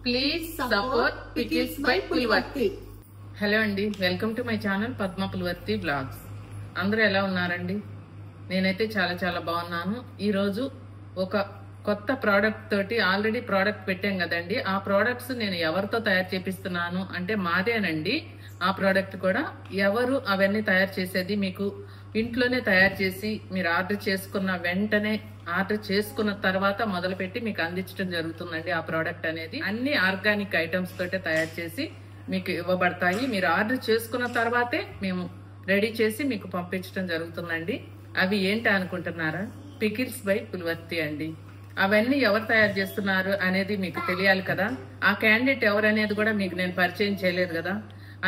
Please support pickles by Pulivarthi. Hello అండి, welcome to my channel Padma Pulivarthi blogs. అందరూ ఎలా ఉన్నారండి? నేనైతే చాలా చాలా బాగున్నాను. ఈరోజు ఒక కొత్త ప్రోడక్ట్ తోటి, ఆల్రెడీ ప్రోడక్ట్ పెట్టాం కదండి, ఆ ప్రోడక్ట్స్ నేను ఎవరితో తయారు చేపిస్తున్నాను అంటే మాదేనండి. ఆ ప్రోడక్ట్ కూడా ఎవరు అవన్నీ తయారు చేసేది మీకు ఇంట్లోనే తయారు చేసి మీరు ఆర్డర్ చేసుకున్న వెంటనే, ఆర్డర్ చేసుకున్న తర్వాత మొదలుపెట్టి మీకు అందించడం జరుగుతుందండి. ఆ ప్రోడక్ట్ అనేది అన్ని ఆర్గానిక్ ఐటమ్స్ తోటే తయారు చేసి మీకు ఇవ్వబడతాయి. మీరు ఆర్డర్ చేసుకున్న తర్వాతే మేము రెడీ చేసి మీకు పంపించడం జరుగుతుందండి. అవి ఏంటి అనుకుంటున్నారా? పికిల్స్ బై పులివర్తి అండి. అవన్నీ ఎవరు తయారు చేస్తున్నారు అనేది మీకు తెలియాలి కదా. ఆ క్యాండిడేట్ ఎవరు అనేది కూడా మీకు నేను పరిచయం చేయలేదు కదా.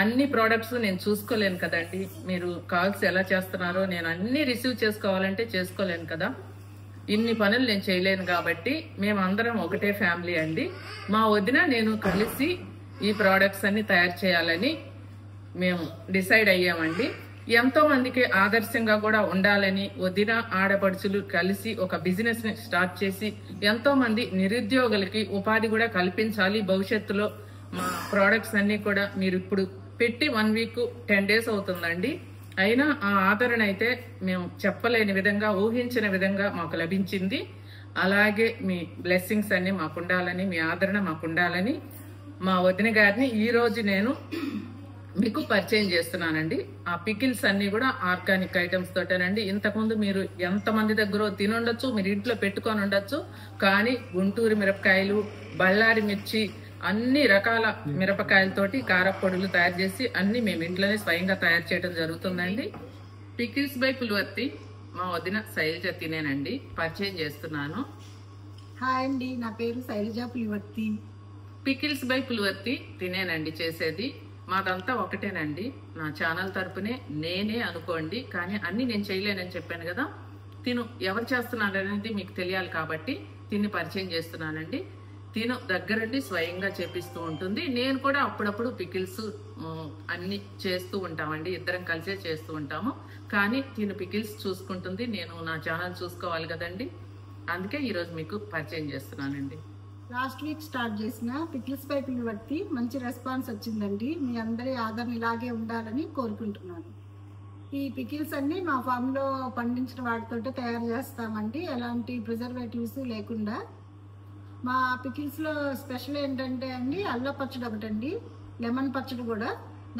అన్ని ప్రోడక్ట్స్ నేను చూసుకోలేను కదండి. మీరు కాల్స్ ఎలా చేస్తున్నారో నేను అన్ని రిసీవ్ చేసుకోవాలంటే చేసుకోలేను కదా. ఇన్ని పనులు నేను చేయలేను కాబట్టి మేమందరం ఒకటే ఫ్యామిలీ అండి. మా వదిన నేను కలిసి ఈ ప్రోడక్ట్స్ అన్ని తయారు చేయాలని మేము డిసైడ్ అయ్యామండి. ఎంతో మందికి ఆదర్శంగా కూడా ఉండాలని వదిన ఆడపడుచులు కలిసి ఒక బిజినెస్ ని స్టార్ట్ చేసి ఎంతో మంది నిరుద్యోగులకి ఉపాధి కూడా కల్పించాలి భవిష్యత్తులో. మా ప్రోడక్ట్స్ అన్ని కూడా మీరు ఇప్పుడు పెట్టి 1 వీక్ 10 days అవుతుందండి. అయినా ఆ ఆదరణ అయితే మేము చెప్పలేని విధంగా, ఊహించిన విధంగా మాకు లభించింది. అలాగే మీ బ్లెస్సింగ్స్ అన్ని మాకు ఉండాలని, మీ ఆదరణ మాకు ఉండాలని మా వదిన గారిని ఈ రోజు నేను మీకు పరిచయం చేస్తున్నానండి. ఆ పికిల్స్ అన్ని కూడా ఆర్గానిక్ ఐటమ్స్ తోటేనండి. ఇంతకుముందు మీరు ఎంతమంది దగ్గర తినుండొచ్చు, మీరు ఇంట్లో పెట్టుకొని ఉండొచ్చు. కానీ గుంటూరు మిరపకాయలు, బళ్ళారి మిర్చి, అన్ని రకాల మిరపకాయలతోటి కారపొడులు తయారు చేసి అన్ని మేము ఇంట్లోనే స్వయంగా తయారు చేయడం జరుగుతుందండి. పికిల్స్ బై పులివర్తి మా వదిన శైలజ తినేనండి, పరిచయం చేస్తున్నాను. హాయ్ అండి, నా పేరు శైలజ పులివర్తి. పికిల్స్ బై పులివర్తి తినేనండి చేసేది. మాదంతా ఒకటేనండి. నా ఛానల్ తరపునే నేనే అనుకోండి, కానీ అన్ని నేను చేయలేనని చెప్పాను కదా. తిను ఎవరు చేస్తున్నారు అనేది మీకు తెలియాలి కాబట్టి తిని పరిచయం చేస్తున్నానండి. తిను దగ్గరుండి స్వయంగా చేపిస్తూ ఉంటుంది. నేను కూడా అప్పుడప్పుడు పికిల్స్ అన్ని చేస్తూ ఉంటామండి. ఇద్దరం కలిసే చేస్తూ ఉంటాము. కానీ తిను పికిల్స్ చూసుకుంటుంది, నేను నా ఛానల్ చూసుకోవాలి కదండి. అందుకే ఈరోజు మీకు పరిచయం చేస్తున్నానండి. లాస్ట్ వీక్ స్టార్ట్ చేసిన పికిల్స్ బై పులివర్తి మంచి రెస్పాన్స్ వచ్చిందండి. మీ అందరి ఆదరణ ఇలాగే ఉండాలని కోరుకుంటున్నాను. ఈ పికిల్స్ అన్ని మా ఫామ్లో పండించిన వాటితో తయారు చేస్తామండి, ఎలాంటి ప్రిజర్వేటివ్స్ లేకుండా. మా పికిల్స్లో స్పెషల్ ఏంటంటే అండి, అల్లం పచ్చడి ఒకటండి, లెమన్ పచ్చడి కూడా.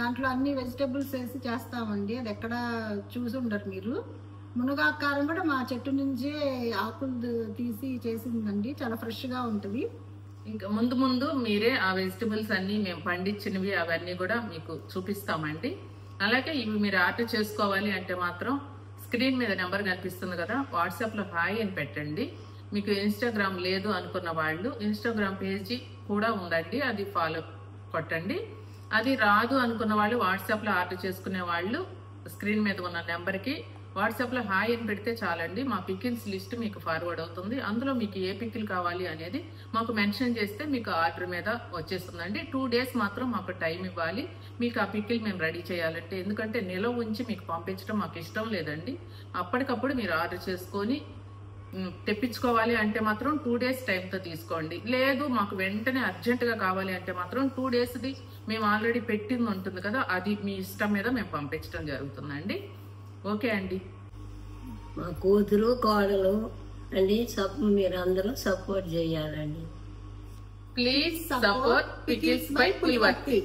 దాంట్లో అన్ని వెజిటేబుల్స్ వేసి చేస్తామండి. అది ఎక్కడ చూసి ఉండరు మీరు. మునగాకారం కూడా మా చెట్టు నుంచే ఆకులు తీసి చేసిందండి, చాలా ఫ్రెష్గా ఉంటుంది. ఇంకా ముందు ముందు మీరే ఆ వెజిటబుల్స్ అన్ని మేము పండించినవి అవన్నీ కూడా మీకు చూపిస్తామండి. అలాగే ఇవి మీరు ఆర్డర్ చేసుకోవాలి అంటే మాత్రం స్క్రీన్ మీద నెంబర్ కనిపిస్తుంది కదా, వాట్సాప్లో హాయ్ అని పెట్టండి. మీకు ఇన్స్టాగ్రామ్ లేదు అనుకున్న వాళ్ళు ఇన్స్టాగ్రామ్ పేజీ కూడా ఉందండి, అది ఫాలో కొట్టండి. అది రాదు అనుకున్న వాళ్ళు వాట్సాప్లో ఆర్డర్ చేసుకునే వాళ్ళు స్క్రీన్ మీద ఉన్న నెంబర్కి వాట్సాప్లో హాయ్ అని పెడితే చాలండి. మా పికిల్స్ లిస్ట్ మీకు ఫార్వర్డ్ అవుతుంది. అందులో మీకు ఏ పికిల్ కావాలి అనేది మాకు మెన్షన్ చేస్తే మీకు ఆర్డర్ మీద వచ్చేస్తుందండి. 2 days మాత్రం మాకు టైం ఇవ్వాలి మీకు ఆ పికిల్ మేము రెడీ చేయాలంటే. ఎందుకంటే నిలవ ఉంచి మీకు పంపించడం మాకు ఇష్టం లేదండి. అప్పటికప్పుడు మీరు ఆర్డర్ చేసుకొని తెప్పించుకోవాలి అంటే మాత్రం 2 days టైంతో తీసుకోండి. లేదు మాకు వెంటనే అర్జెంటుగా కావాలి అంటే మాత్రం 2 daysది మేము ఆల్రెడీ పెట్టింది ఉంటుంది కదా, అది మీ ఇష్టం మీద మేము పంపించడం జరుగుతుందండి. ఓకే అండి. మా కూతురు కోడలు అండి, మీరు అందరూ సపోర్ట్ చేయాలండి. Please support pickles by Pulivarthi.